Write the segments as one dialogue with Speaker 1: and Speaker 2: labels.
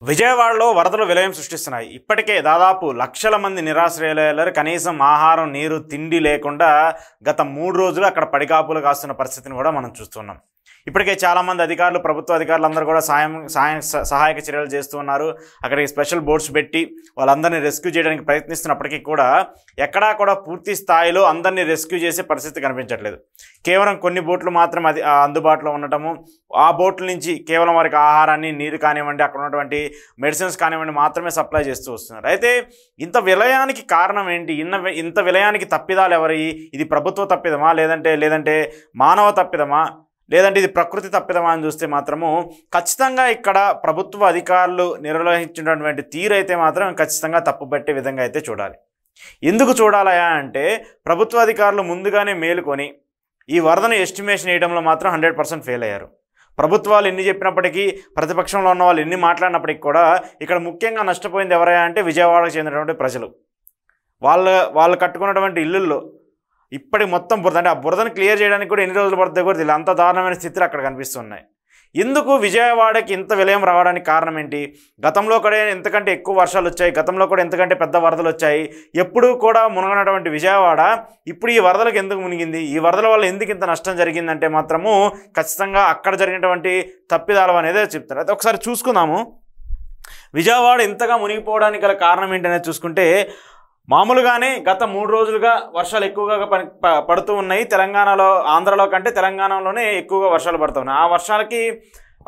Speaker 1: విజయవాడలో వరదలు విలయం సృష్టిస్తున్నాయి. ఇప్పటికే దాదాపు లక్షల మంది నిరాశ్రయులయ్యారు. కనీసం ఆహారం, నీరు, తిండి లేకుండా గత 3 రోజులు అక్కడ పడికాపులు కాస్తున్న పరిస్థితిని కూడా మనం చూస్తున్నాం. ఇప్పటికే చాలామంది అధికారులు, ప్రభుత్వ అధికారులు అందరూ కూడా సహాయక చర్యలు చేస్తూ ఉన్నారు. అక్కడికి స్పెషల్ బోట్స్ పెట్టి వాళ్ళందరినీ రెస్క్యూ చేయడానికి ప్రయత్నిస్తున్నప్పటికీ కూడా ఎక్కడా కూడా పూర్తి స్థాయిలో అందరినీ రెస్క్యూ చేసే పరిస్థితి కనిపించట్లేదు. కేవలం కొన్ని బోట్లు మాత్రం అందుబాటులో ఉండటము, ఆ బోట్ల నుంచి కేవలం వారికి ఆహారాన్ని, నీరు కానివ్వండి, అక్కడ ఉన్నటువంటి మెడిసిన్స్ కానివ్వండి మాత్రమే సప్లై చేస్తూ వస్తున్నారు. అయితే ఇంత విలయానికి కారణం ఏంటి? ఇంత విలయానికి తప్పిదాలు ఎవరి? ఇది ప్రభుత్వ తప్పిదమా, లేదంటే మానవ తప్పిదమా, లేదంటే ఇది ప్రకృతి తప్పిదమా అని చూస్తే మాత్రము ఖచ్చితంగా ఇక్కడ ప్రభుత్వ అధికారులు నిర్వహించినటువంటి తీరైతే మాత్రం ఖచ్చితంగా తప్పుపట్టే విధంగా అయితే చూడాలి. ఎందుకు చూడాలయా అంటే ప్రభుత్వ అధికారులు ముందుగానే మేలుకొని ఈ వరదను ఎస్టిమేషన్ వేయడంలో మాత్రం 100% ఫెయిల్ అయ్యారు. ప్రభుత్వాలు ఎన్ని చెప్పినప్పటికీ, ప్రతిపక్షంలో ఉన్న వాళ్ళు ఎన్ని మాట్లాడినప్పటికీ కూడా ఇక్కడ ముఖ్యంగా నష్టపోయింది ఎవరయ్యా అంటే విజయవాడకు చెందినటువంటి ప్రజలు. వాళ్ళు కట్టుకున్నటువంటి ఇళ్ళల్లో ఇప్పటికి మొత్తం బురద, అంటే ఆ బురదను క్లియర్ చేయడానికి కూడా ఎన్ని రోజులు పడుతుందో కూడా తెలియదు. అంత దారుణమైన స్థితిలో అక్కడ కనిపిస్తున్నాయి. ఎందుకు విజయవాడకి ఇంత విలయం రావడానికి కారణం ఏంటి? గతంలో కూడా ఎంతకంటే ఎక్కువ వర్షాలు వచ్చాయి, గతంలో కూడా ఎంతకంటే పెద్ద వరదలు వచ్చాయి. ఎప్పుడూ కూడా మునగనటువంటి విజయవాడ ఇప్పుడు ఈ వరదలకు ఎందుకు మునిగింది? ఈ వరదల వల్ల ఎందుకు ఇంత నష్టం జరిగిందంటే మాత్రము ఖచ్చితంగా అక్కడ జరిగినటువంటి తప్పిదాలు అనేది చెప్తారు. అయితే ఒకసారి చూసుకుందాము, విజయవాడ ఇంతగా మునిగిపోవడానికి గల కారణం ఏంటనేది చూసుకుంటే, మామూలుగానే గత 3 రోజులుగా వర్షాలు ఎక్కువగా పడుతూ ఉన్నాయి. తెలంగాణలో, ఆంధ్రలో కంటే తెలంగాణలోనే ఎక్కువగా వర్షాలు పడుతూ ఉన్నాయి. ఆ వర్షాలకి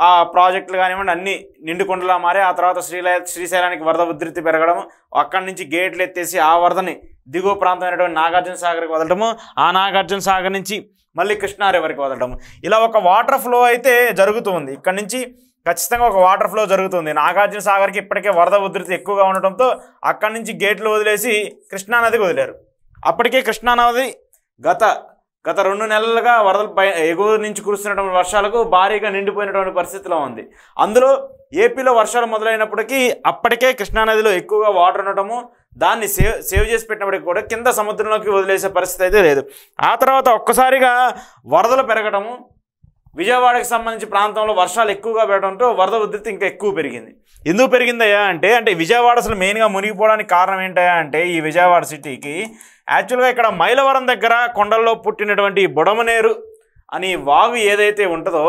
Speaker 1: ఆ ప్రాజెక్టులు కానివ్వండి అన్నీ నిండుకుండలా మారి, ఆ తర్వాత శ్రీశైలానికి వరద ఉధృతి పెరగడం, అక్కడి నుంచి గేట్లు ఎత్తేసి ఆ వరదని దిగువ ప్రాంతమైనటువంటి నాగార్జున సాగర్కి వదలడము, ఆ నాగార్జున సాగర్ నుంచి మళ్ళీ కృష్ణా రివర్కి వదలడము, ఇలా ఒక వాటర్ ఫ్లో అయితే జరుగుతూ ఉంది. ఇక్కడి నుంచి ఖచ్చితంగా ఒక వాటర్ ఫ్లో జరుగుతుంది. నాగార్జున సాగర్కి ఇప్పటికే వరద ఉధృతి ఎక్కువగా ఉండటంతో అక్కడి నుంచి గేట్లు వదిలేసి కృష్ణానదికి వదిలేరు. అప్పటికే కృష్ణానది గత 2 నెలలుగా వరదలు ఎగువ నుంచి కురుస్తున్నటువంటి వర్షాలకు భారీగా నిండిపోయినటువంటి పరిస్థితిలో ఉంది. అందులో ఏపీలో వర్షాలు మొదలైనప్పటికీ అప్పటికే కృష్ణానదిలో ఎక్కువగా వాటర్ ఉండటము, దాన్ని సేవ్ చేసి పెట్టినప్పటికీ కూడా కింద సముద్రంలోకి వదిలేసే పరిస్థితి అయితే లేదు. ఆ తర్వాత ఒక్కసారిగా వరదలు పెరగటము, విజయవాడకి సంబంధించి ప్రాంతంలో వర్షాలు ఎక్కువగా పెరగడంతో వరద ఉధృతి ఇంకా ఎక్కువ పెరిగింది. ఎందుకు పెరిగిందయ్యా అంటే విజయవాడ అసలు మెయిన్గా మునిగిపోవడానికి కారణం ఏంటయ్యా అంటే, ఈ విజయవాడ సిటీకి యాక్చువల్గా ఇక్కడ మైలవరం దగ్గర కొండల్లో పుట్టినటువంటి బుడమనేరు అని వాగు ఏదైతే ఉంటుందో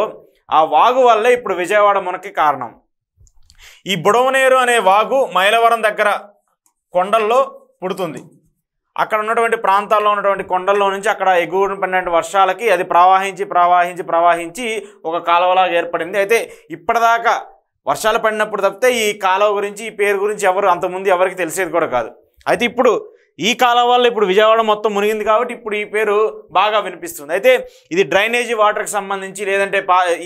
Speaker 1: ఆ వాగు వల్లే ఇప్పుడు విజయవాడ మునకి కారణం. ఈ బుడమనేరు అనే వాగు మైలవరం దగ్గర కొండల్లో పుడుతుంది. అక్కడ ఉన్నటువంటి ప్రాంతాల్లో ఉన్నటువంటి కొండల్లో నుంచి అక్కడ ఎగువన పడినటువంటి వర్షాలకి అది ప్రవాహించి ఒక కాలువలాగా ఏర్పడింది. అయితే ఇప్పటిదాకా వర్షాలు పడినప్పుడు తప్పితే ఈ కాలువ గురించి, ఈ పేరు గురించి అంతకుముందు ఎవరికి తెలిసేది కూడా కాదు. అయితే ఇప్పుడు ఈ కాలువ వల్ల ఇప్పుడు విజయవాడ మొత్తం మునిగింది కాబట్టి ఇప్పుడు ఈ పేరు బాగా వినిపిస్తుంది. అయితే ఇది డ్రైనేజీ వాటర్కి సంబంధించి, లేదంటే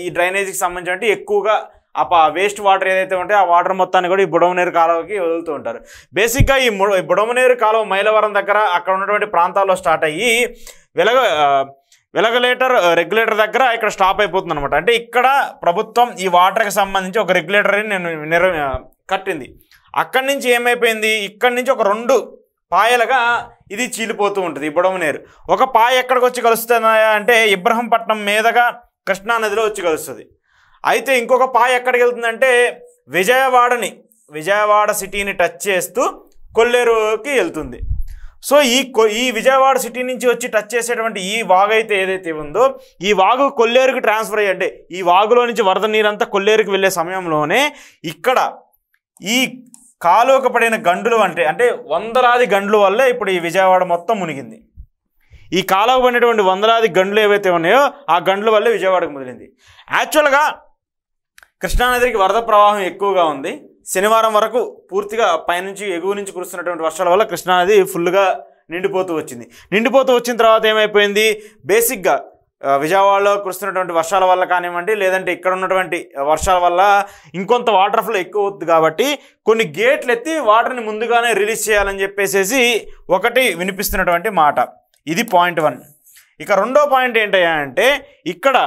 Speaker 1: ఈ డ్రైనేజీకి సంబంధించి ఎక్కువగా వేస్ట్ వాటర్ ఏదైతే ఉంటే ఆ వాటర్ మొత్తాన్ని కూడా ఈ బుడమనేరు కాలువకి వదులుతూ ఉంటారు. బేసిక్గా ఈ బుడమనేరు కాలువ మైలవరం దగ్గర అక్కడ ఉన్నటువంటి ప్రాంతాల్లో స్టార్ట్ అయ్యి రెగ్యులేటర్ దగ్గర ఇక్కడ స్టాప్ అయిపోతుంది అనమాట. అంటే ఇక్కడ ప్రభుత్వం ఈ వాటర్కి సంబంధించి ఒక రెగ్యులేటర్ని కట్టింది. అక్కడి నుంచి ఏమైపోయింది, ఇక్కడి నుంచి ఒక 2 పాయలుగా ఇది చీలిపోతూ ఉంటుంది ఈ బుడమనేరు. ఒక పాయ ఎక్కడికి వచ్చి కలుస్తుందా అంటే ఇబ్రహంపట్నం మీదుగా కృష్ణానదిలో వచ్చి కలుస్తుంది. అయితే ఇంకొక పాయ ఎక్కడికి వెళ్తుందంటే విజయవాడ సిటీని టచ్ చేస్తూ కొల్లేరుకి వెళ్తుంది. సో ఈ విజయవాడ సిటీ నుంచి వచ్చి టచ్ చేసేటువంటి ఈ వాగు అయితే ఏదైతే ఉందో ఈ వాగు కొల్లేరుకి ట్రాన్స్ఫర్ అయ్యి, అంటే ఈ వాగులో నుంచి వరద నీరంతా కొల్లేరుకి వెళ్ళే సమయంలోనే ఇక్కడ ఈ కాలువకు పడిన గండులు అంటే వందలాది గండ్ల వల్లే ఇప్పుడు ఈ విజయవాడ మొత్తం మునిగింది. ఈ కాలువకు పడినటువంటి వందలాది గండ్లు ఏవైతే ఉన్నాయో ఆ గండ్ల వల్లే విజయవాడకు మొదలైంది. యాక్చువల్గా కృష్ణానదికి వరద ప్రవాహం ఎక్కువగా ఉంది. శనివారం వరకు పూర్తిగా పైనుంచి ఎగువ నుంచి కురుస్తున్నటువంటి వర్షాల వల్ల కృష్ణానది ఫుల్గా నిండిపోతూ వచ్చిన తర్వాత ఏమైపోయింది, బేసిక్గా విజయవాడలో కురుస్తున్నటువంటి వర్షాల వల్ల కానివ్వండి, లేదంటే ఇక్కడ ఉన్నటువంటి వర్షాల వల్ల ఇంకొంత వాటర్ ఫ్లో ఎక్కువ అవుతుంది కాబట్టి కొన్ని గేట్లు ఎత్తి వాటర్ని ముందుగానే రిలీజ్ చేయాలని చెప్పేసి ఒకటి వినిపిస్తున్నటువంటి మాట. ఇది పాయింట్ 1. ఇక రెండో పాయింట్ ఏంటయ్యా అంటే, ఇక్కడ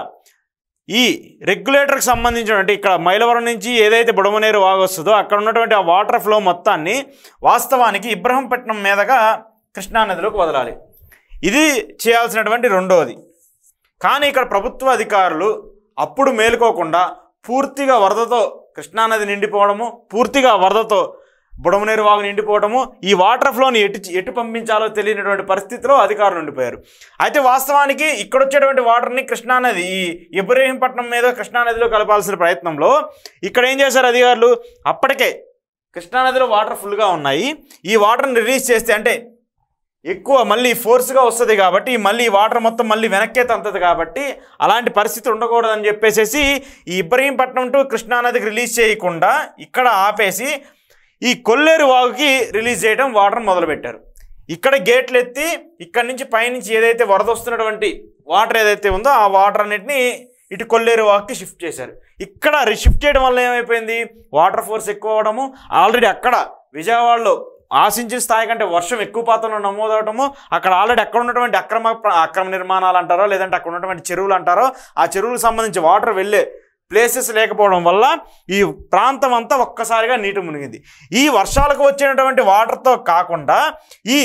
Speaker 1: ఈ రెగ్యులేటర్కి సంబంధించినటువంటి ఇక్కడ మైలవరం నుంచి ఏదైతే బుడమనేరు వాగు వస్తుందో అక్కడ ఉన్నటువంటి ఆ వాటర్ ఫ్లో మొత్తాన్ని వాస్తవానికి ఇబ్రహంపట్నం మీదుగా కృష్ణానదిలోకి వదలాలి. ఇది చేయాల్సినటువంటి రెండోది. కానీ ఇక్కడ ప్రభుత్వ అధికారులు అప్పుడు మేలుకోకుండా పూర్తిగా వరదతో కృష్ణానది నిండిపోవడము, పూర్తిగా వరదతో బుడమనేరు వాగు నిండిపోవడము, ఈ వాటర్ ఫ్లోని ఎటు పంపించాలో తెలియనటువంటి పరిస్థితిలో అధికారులు ఉండిపోయారు. అయితే వాస్తవానికి ఇక్కడ వచ్చేటువంటి వాటర్ని కృష్ణానది ఈ ఇబ్రహీంపట్నం మీద కృష్ణానదిలో కలపాల్సిన ప్రయత్నంలో ఇక్కడ ఏం చేశారు అధికారులు, అప్పటికే కృష్ణానదిలో వాటర్ ఫుల్గా ఉన్నాయి, ఈ వాటర్ని రిలీజ్ చేస్తే అంటే ఎక్కువ మళ్ళీ ఫోర్స్గా వస్తుంది కాబట్టి మళ్ళీ వాటర్ మొత్తం మళ్ళీ వెనక్కే తంతది కాబట్టి అలాంటి పరిస్థితి ఉండకూడదని చెప్పేసి ఈ ఇబ్రహీంపట్నం టు కృష్ణానదికి రిలీజ్ చేయకుండా ఇక్కడ ఆపేసి ఈ కొల్లేరు వాగుకి రిలీజ్ చేయడం వాటర్ మొదలుపెట్టారు. ఇక్కడ గేట్లు ఎత్తి ఇక్కడి నుంచి పైనుంచి ఏదైతే వరద వస్తున్నటువంటి వాటర్ ఏదైతే ఉందో ఆ వాటర్ అన్నిటిని ఇటు కొల్లేరు వాగుకి షిఫ్ట్ చేశారు. ఇక్కడ షిఫ్ట్ చేయడం వల్ల ఏమైపోయింది, వాటర్ ఫోర్స్ ఎక్కువ అవడము, ఆల్రెడీ అక్కడ విజయవాడలో ఆశించిన స్థాయి కంటే వర్షం ఎక్కువ పాత్రలో నమోదవటము, అక్కడ ఆల్రెడీ అక్కడ ఉన్నటువంటి అక్రమ నిర్మాణాలు అంటారో లేదంటే అక్కడ ఉన్నటువంటి చెరువులు అంటారో ఆ చెరువులకు సంబంధించి వాటర్ వెళ్ళే ప్లేసెస్ లేకపోవడం వల్ల ఈ ప్రాంతం అంతా ఒక్కసారిగా నీటి మునిగింది. ఈ వర్షాలకు వచ్చినటువంటి వాటర్తో కాకుండా ఈ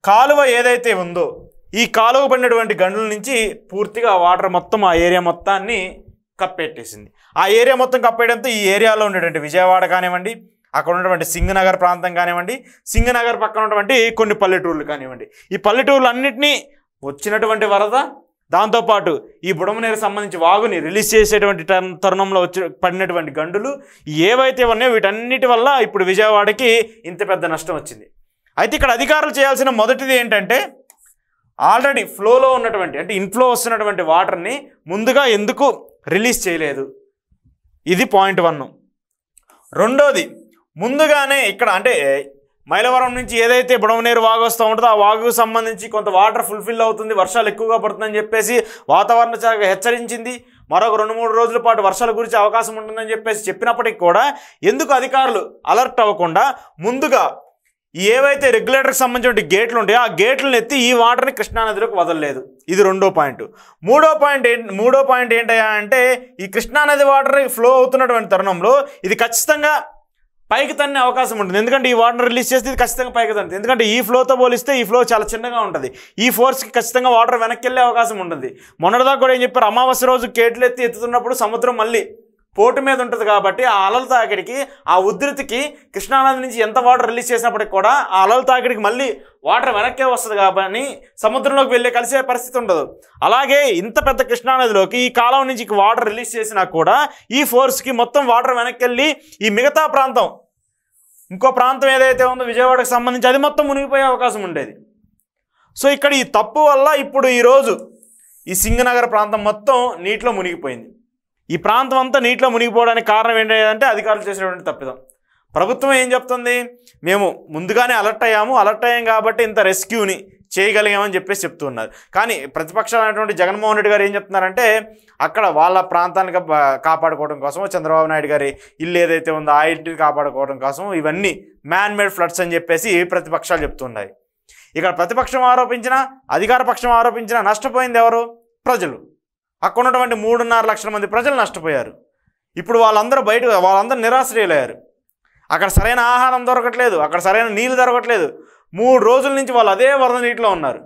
Speaker 1: కాలువ ఏదైతే ఉందో ఈ కాలువ పడినటువంటి గండ్ల నుంచి పూర్తిగా వాటర్ మొత్తం ఆ ఏరియా మొత్తాన్ని కప్పెట్టేసింది. ఆ ఏరియా మొత్తం కప్పేయడంతో ఈ ఏరియాలో ఉండేటువంటి విజయవాడ కానివ్వండి, అక్కడ ఉన్నటువంటి సింగనగర్ ప్రాంతం కానివ్వండి, సింగనగర్ పక్కన ఉన్నటువంటి కొన్ని పల్లెటూర్లు కానివ్వండి, ఈ పల్లెటూర్లు అన్నింటినీ వచ్చినటువంటి వరద, దాంతోపాటు ఈ బుడమనేరు సంబంధించి వాగుని రిలీజ్ చేసేటువంటి తరుణంలో పడినటువంటి గండులు ఏవైతే ఉన్నాయో వీటన్నిటి వల్ల ఇప్పుడు విజయవాడకి ఇంత పెద్ద నష్టం వచ్చింది. అయితే ఇక్కడ అధికారులు చేయాల్సిన మొదటిది ఏంటంటే ఆల్రెడీ ఫ్లోలో ఉన్నటువంటి అంటే ఇన్ఫ్లో వస్తున్నటువంటి వాటర్ని ముందుగా ఎందుకు రిలీజ్ చేయలేదు, ఇది పాయింట్ 1. రెండోది, ముందుగానే ఇక్కడ అంటే మైలవరం నుంచి ఏదైతే బుడమనేరు వాగు వస్తూ ఉంటుందో ఆ వాగుకు సంబంధించి కొంత వాటర్ ఫుల్ఫిల్ అవుతుంది, వర్షాలు ఎక్కువగా పడుతుందని చెప్పేసి వాతావరణ శాఖ హెచ్చరించింది. మరొక 2-3 రోజుల పాటు వర్షాల గురించి అవకాశం ఉంటుందని చెప్పేసి చెప్పినప్పటికీ కూడా ఎందుకు అధికారులు అలర్ట్ అవ్వకుండా ముందుగా ఏవైతే రెగ్యులేటర్కి సంబంధించిన గేట్లు ఉంటాయో ఆ గేట్లను ఎత్తి ఈ వాటర్ని కృష్ణానదిలోకి వదలలేదు, ఇది రెండో పాయింట్. మూడో పాయింట్ ఏంటయ్యా అంటే ఈ కృష్ణానది వాటర్ ఫ్లో అవుతున్నటువంటి తరుణంలో ఇది ఖచ్చితంగా పైకి తన్నే అవకాశం ఉంటుంది. ఎందుకంటే ఈ వాటర్ రిలీజ్ చేస్తే ఇది ఖచ్చితంగా పైకి తన్నుతుంది. ఎందుకంటే ఈ ఫ్లోతో పోలిస్తే ఈ ఫ్లో చాలా చిన్నగా ఉంటుంది, ఈ ఫోర్స్కి ఖచ్చితంగా వాటర్ వెనక్కి వెళ్ళే అవకాశం ఉంటుంది. మొన్నటిదాకా కూడా ఏం చెప్పారు, అమావాస్య రోజు గేట్లు ఎత్తుతున్నప్పుడు సముద్రం మళ్ళీ పోటు మీద ఉంటుంది కాబట్టి ఆ అలల తాకిడికి ఆ ఉధృతికి కృష్ణానది నుంచి ఎంత వాటర్ రిలీజ్ చేసినప్పటికి కూడా ఆ అలల తాకిడికి మళ్ళీ వాటర్ వెనక్కే వస్తుంది కాబట్టి సముద్రంలోకి వెళ్ళే కలిసే పరిస్థితి ఉండదు. అలాగే ఇంత పెద్ద కృష్ణానదిలోకి ఈ కాలం నుంచి వాటర్ రిలీజ్ చేసినా కూడా ఈ ఫోర్స్కి మొత్తం వాటర్ వెనక్కి వెళ్ళి ఈ మిగతా ప్రాంతం ఇంకో ప్రాంతం ఏదైతే ఉందో విజయవాడకు సంబంధించి అది మొత్తం మునిగిపోయే అవకాశం ఉండేది. సో ఇక్కడ ఈ తప్పు వల్ల ఇప్పుడు ఈరోజు ఈ సింగనగర్ ప్రాంతం మొత్తం నీటిలో మునిగిపోయింది. ఈ ప్రాంతం అంతా నీటిలో మునిగిపోవడానికి కారణం ఏంటంటే అధికారులు చేసినటువంటి తప్పిదం. ప్రభుత్వం ఏం చెప్తుంది, మేము ముందుగానే అలర్ట్ అయ్యాం కాబట్టి ఇంత రెస్క్యూని చేయగలిగామని చెప్పేసి చెప్తున్నారు. కానీ ప్రతిపక్షాలైనటువంటి జగన్మోహన్ రెడ్డి గారు ఏం చెప్తున్నారంటే అక్కడ వాళ్ళ ప్రాంతాన్ని కాపాడుకోవడం కోసం చంద్రబాబు నాయుడు గారి ఇల్లు ఏదైతే ఉందో ఆ ఇంటిని కాపాడుకోవడం కోసం ఇవన్నీ మ్యాన్ మేడ్ ఫ్లడ్స్ అని చెప్పేసి ప్రతిపక్షాలు చెప్తున్నాయి. ఇక్కడ ప్రతిపక్షం ఆరోపించినా అధికార పక్షం ఆరోపించినా నష్టపోయింది ఎవరు, ప్రజలు. అక్కడ ఉన్నటువంటి 3.5 లక్షల మంది ప్రజలు నష్టపోయారు. ఇప్పుడు వాళ్ళందరూ నిరాశ్రయులయ్యారు. అక్కడ సరైన ఆహారం దొరకట్లేదు, అక్కడ సరైన నీళ్ళు దొరకట్లేదు. 3 రోజుల నుంచి వాళ్ళు అదే వరద నీటిలో ఉన్నారు.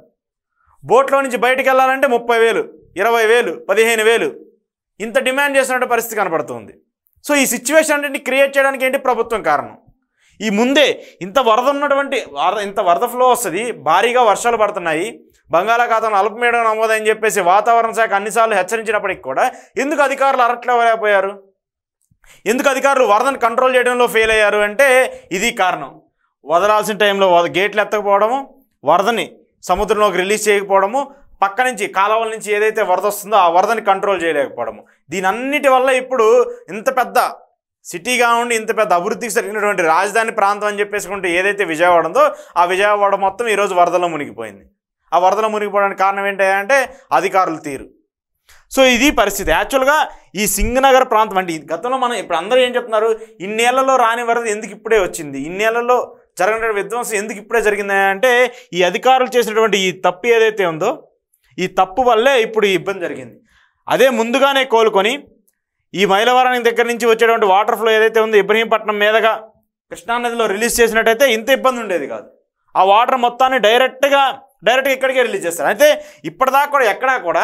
Speaker 1: బోట్లో నుంచి బయటికి వెళ్ళాలంటే 30,000, 20,000, 15,000 ఇంత డిమాండ్ చేసినటువంటి పరిస్థితి కనపడుతుంది. సో ఈ సిచ్యువేషన్ అన్నింటినీ క్రియేట్ చేయడానికి ఏంటి ప్రభుత్వం కారణం. ఈ ముందే ఇంత వరద ఫ్లో వస్తుంది, భారీగా వర్షాలు పడుతున్నాయి, బంగాళాఖాతంలో అల్పపీడనం నమోదని చెప్పేసి వాతావరణ శాఖ అన్నిసార్లు హెచ్చరించినప్పటికీ కూడా ఎందుకు అధికారులు అలర్ట్ అవ్వలేకపోయారు, ఎందుకు అధికారులు వరదను కంట్రోల్ చేయడంలో ఫెయిల్ అయ్యారు అంటే ఇది కారణం. వదలాల్సిన టైంలో గేట్లు ఎత్తకపోవడము, వరదని సముద్రంలోకి రిలీజ్ చేయకపోవడము, పక్క నుంచి కాలువల నుంచి ఏదైతే వరద వస్తుందో ఆ వరదని కంట్రోల్ చేయలేకపోవడము. దీని అన్నిటి వల్ల ఇప్పుడు ఇంత పెద్ద సిటీగా ఉండి ఇంత పెద్ద అభివృద్ధికి జరిగినటువంటి రాజధాని ప్రాంతం అని చెప్పేసుకుంటే ఏదైతే విజయవాడ ఉందో ఆ విజయవాడ మొత్తం ఈరోజు వరదలో మునిగిపోయింది. ఆ వరదలో మునిగిపోవడానికి కారణం ఏంటంటే అధికారుల తీరు. సో ఇది పరిస్థితి. యాక్చువల్గా ఈ సింగనగర్ ప్రాంతం అంటే గతంలో మనం ఇప్పుడు అందరూ ఏం చెప్తున్నారు, ఇన్నేళ్లలో రాని వరద ఎందుకు ఇప్పుడే వచ్చింది, ఇన్నేళ్లలో జరిగిన విధ్వంసం ఎందుకు ఇప్పుడే జరిగింది అంటే ఈ అధికారులు చేసినటువంటి ఈ తప్పు ఏదైతే ఉందో ఈ తప్పు వల్లే ఇప్పుడు ఈ ఇబ్బంది జరిగింది. అదే ముందుగానే కోలుకొని ఈ మైలవరం దగ్గర నుంచి వచ్చేటువంటి వాటర్ ఫ్లో ఏదైతే ఉందో ఇబ్రహీంపట్నం మీదుగా కృష్ణానదిలో రిలీజ్ చేసినట్టయితే ఇంత ఇబ్బంది ఉండేది కాదు. ఆ వాటర్ మొత్తాన్ని డైరెక్ట్గా ఇక్కడికే రిలీజ్ చేస్తారు. అయితే ఇప్పటిదాకా కూడా ఎక్కడా కూడా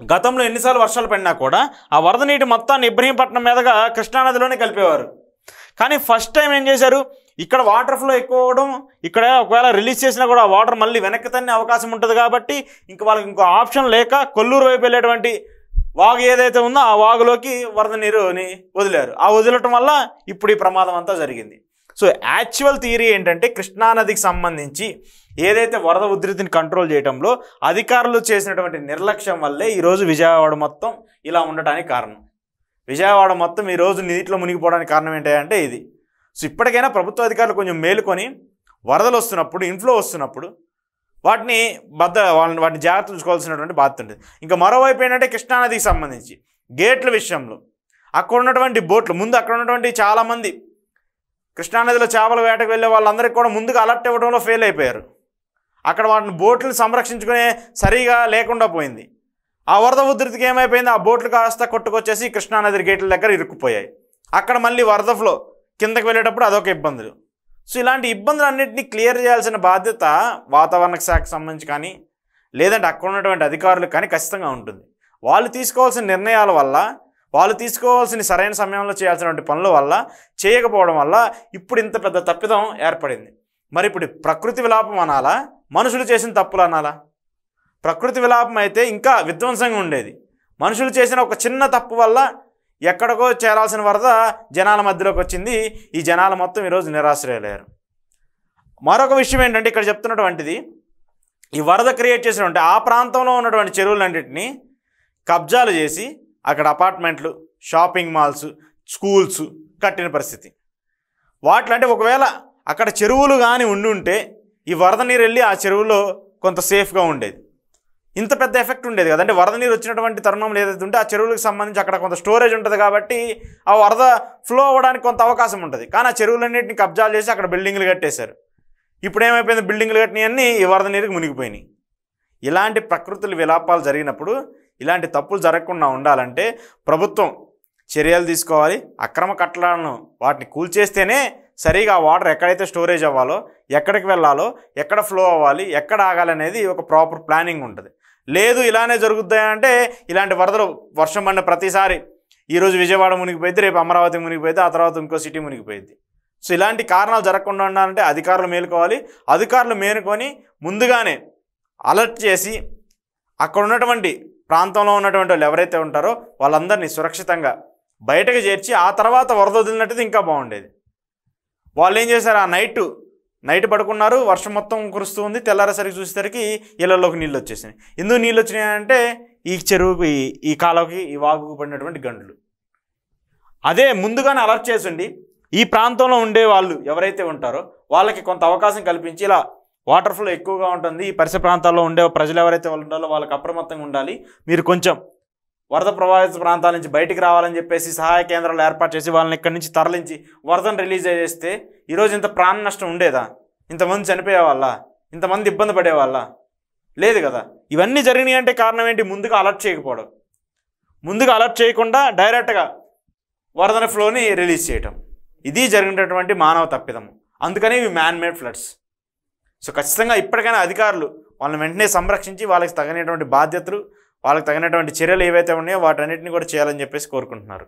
Speaker 1: గతంలో ఎన్నిసార్లు వర్షాలు పడినా కూడా ఆ వరద నీటి మొత్తాన్ని ఇబ్రహీంపట్నం మీదుగా కృష్ణానదిలోనే కలిపేవారు. కానీ ఫస్ట్ టైం ఏం చేశారు, ఇక్కడ వాటర్ ఫ్లో ఎక్కువ అవ్వడం, ఇక్కడ ఒకవేళ రిలీజ్ చేసినా కూడా ఆ వాటర్ మళ్ళీ వెనక్కి తన్నే అవకాశం ఉంటుంది కాబట్టి ఇంక వాళ్ళకి ఇంకో ఆప్షన్ లేక కొల్లూరు వైపు వెళ్ళేటువంటి వాగు ఏదైతే ఉందో ఆ వాగులోకి వరద నీరుని వదిలారు. ఆ వదిలటం వల్ల ఇప్పుడు ఈ ప్రమాదం అంతా జరిగింది. సో యాక్చువల్ థియరీ ఏంటంటే కృష్ణానదికి సంబంధించి ఏదైతే వరద ఉధృతిని కంట్రోల్ చేయడంలో అధికారులు చేసినటువంటి నిర్లక్ష్యం వల్లే ఈరోజు విజయవాడ మొత్తం ఇలా ఉండటానికి కారణం. విజయవాడ మొత్తం ఈరోజు నీటిలో మునిగిపోవడానికి కారణం ఏంటంటే ఇది. సో ఇప్పటికైనా ప్రభుత్వ అధికారులు కొంచెం మేలుకొని వరదలు వస్తున్నప్పుడు, ఇన్ఫ్లో వస్తున్నప్పుడు వాటిని వాటిని జాగ్రత్త చూసుకోవాల్సినటువంటి బాధ్యత ఉంటుంది. ఇంకా మరోవైపు ఏంటంటే కృష్ణానదికి సంబంధించి గేట్ల విషయంలో అక్కడ ఉన్నటువంటి బోట్లు, ముందు అక్కడ ఉన్నటువంటి చాలామంది కృష్ణానదిలో చేపల వేటకు వెళ్ళే వాళ్ళందరికీ కూడా ముందుగా అలర్ట్ ఇవ్వడంలో ఫెయిల్ అయిపోయారు. అక్కడ వాటిని బోట్లను సంరక్షించుకునే సరిగా లేకుండా పోయింది. ఆ వరద ఉధృతికి ఏమైపోయింది, ఆ బోట్లు కాస్త కొట్టుకొచ్చేసి కృష్ణానది గేట్ల దగ్గర ఇరుక్కుపోయాయి. అక్కడ మళ్ళీ వరద ఫ్లో కిందకి వెళ్ళేటప్పుడు అదొక ఇబ్బందులు. సో ఇలాంటి ఇబ్బందులన్నింటినీ క్లియర్ చేయాల్సిన బాధ్యత వాతావరణ శాఖకు సంబంధించి కానీ లేదంటే అక్కడ ఉన్నటువంటి అధికారులకు కానీ ఖచ్చితంగా ఉంటుంది. వాళ్ళు తీసుకోవాల్సిన నిర్ణయాల వల్ల, వాళ్ళు తీసుకోవాల్సిన సరైన సమయంలో చేయాల్సినటువంటి పనుల వల్ల చేయకపోవడం వల్ల ఇప్పుడు ఇంత పెద్ద తప్పిదం ఏర్పడింది. మరి ఇప్పుడు ప్రకృతి విలాపం అనాలా, మనుషులు చేసిన తప్పులు అనాలా? ప్రకృతి విలాపం అయితే ఇంకా విధ్వంసంగా ఉండేది. మనుషులు చేసిన ఒక చిన్న తప్పు వల్ల ఎక్కడికో చేరాల్సిన వరద జనాల మధ్యలోకి వచ్చింది. ఈ జనాలు మొత్తం ఈరోజు నిరాశ్రయులయ్యారు. మరొక విషయం ఏంటంటే ఇక్కడ చెప్తున్నటువంటిది, ఈ వరద క్రియేట్ చేసినటువంటి ఆ ప్రాంతంలో ఉన్నటువంటి చెరువులన్నింటినీ కబ్జాలు చేసి అక్కడ అపార్ట్మెంట్లు, షాపింగ్ మాల్స్, స్కూల్స్ కట్టిన పరిస్థితి. వాటిలంటే ఒకవేళ అక్కడ చెరువులు కానీ ఉండుంటే ఈ వరద నీరు వెళ్ళి ఆ చెరువులో కొంత సేఫ్గా ఉండేది, ఇంత పెద్ద ఎఫెక్ట్ ఉండేది కదా. అంటే వరద నీరు వచ్చినటువంటి తరుణంలో ఏదైతే ఉంటే ఆ చెరువులకు సంబంధించి అక్కడ కొంత స్టోరేజ్ ఉంటుంది కాబట్టి ఆ వరద ఫ్లో అవ్వడానికి కొంత అవకాశం ఉంటుంది. కానీ ఆ చెరువులన్నింటినీ కబ్జాలు చేసి అక్కడ బిల్డింగ్లు కట్టేశారు. ఇప్పుడు ఏమైపోయింది, బిల్డింగ్లు కట్టినవన్నీ ఈ వరద నీరుకి మునిగిపోయినాయి. ఇలాంటి ప్రకృతుల విలాపాలు జరిగినప్పుడు ఇలాంటి తప్పులు జరగకుండా ఉండాలంటే ప్రభుత్వం చర్యలు తీసుకోవాలి. అక్రమ కట్టడాలను వాటిని కూల్చేస్తేనే సరిగా వాటర్ ఎక్కడైతే స్టోరేజ్ అవ్వాలో, ఎక్కడికి వెళ్ళాలో, ఎక్కడ ఫ్లో అవ్వాలి, ఎక్కడ ఆగాలనేది ఒక ప్రాపర్ ప్లానింగ్ ఉంటుంది. లేదు ఇలానే జరుగుతాయి అంటే ఇలాంటి వరదలు వర్షం పడిన ప్రతిసారి ఈరోజు విజయవాడ మునిగిపోయింది, రేపు అమరావతి మునిగిపోయింది, ఆ తర్వాత ఇంకో సిటీ మునిగిపోయింది. సో ఇలాంటి కారణాలు జరగకుండా ఉండాలంటే అధికారులు మేలుకోవాలి. అధికారులు మేలుకొని ముందుగానే అలర్ట్ చేసి అక్కడ ఉన్నటువంటి ప్రాంతంలో ఉన్నటువంటి వాళ్ళు ఎవరైతే ఉంటారో వాళ్ళందరినీ సురక్షితంగా బయటకు చేర్చి ఆ తర్వాత వరద వదిలినట్టుది ఇంకా బాగుండేది. వాళ్ళు ఏం చేశారు, ఆ నైట్ పడుకున్నారు, వర్షం మొత్తం కురుస్తూ ఉంది, తెల్లారేసరికి చూసేసరికి ఇళ్లలోకి నీళ్ళు వచ్చేసినాయి. ఎందుకు నీళ్ళు వచ్చినాయంటే ఈ చెరువుకి, ఈ కాలువకి, ఈ వాగుకు పడినటువంటి గంటలు. అదే ముందుగానే అలర్ట్ చేసిండి ఈ ప్రాంతంలో ఉండే వాళ్ళు ఎవరైతే ఉంటారో వాళ్ళకి కొంత అవకాశం కల్పించి ఇలా వాటర్ ఫ్లో ఎక్కువగా ఉంటుంది, ఈ పరిసర ప్రాంతాల్లో ఉండే ప్రజలు ఎవరైతే వాళ్ళు ఉండాలో వాళ్ళకి అప్రమత్తంగా ఉండాలి, మీరు కొంచెం వరద ప్రభావిత ప్రాంతాల నుంచి బయటికి రావాలని చెప్పేసి సహాయ కేంద్రాలు ఏర్పాటు చేసి వాళ్ళని ఇక్కడి నుంచి తరలించి వరదను రిలీజ్ చేస్తే ఈరోజు ఇంత ప్రాణ నష్టం ఉండేదా? ఇంతమంది చనిపోయే వాళ్ళ, ఇంతమంది ఇబ్బంది పడేవాళ్ళ? లేదు కదా. ఇవన్నీ జరిగినాయి అంటే కారణం ఏంటి? ముందుగా అలర్ట్ చేయకపోవడం. ముందుగా అలర్ట్ చేయకుండా డైరెక్ట్గా వరదన ఫ్లోని రిలీజ్ చేయటం, ఇది జరిగినటువంటి మానవ తప్పిదము. అందుకని ఇవి మ్యాన్ మేడ్ ఫ్లడ్స్. సో ఖచ్చితంగా ఇప్పటికైనా అధికారులు వాళ్ళని వెంటనే సంరక్షించి వాళ్ళకి తగినటువంటి బాధ్యతలు, వాళ్ళకి తగినటువంటి చర్యలు ఏవైతే ఉన్నాయో వాటన్నిటిని కూడా చేయాలని చెప్పేసి కోరుకుంటున్నారు.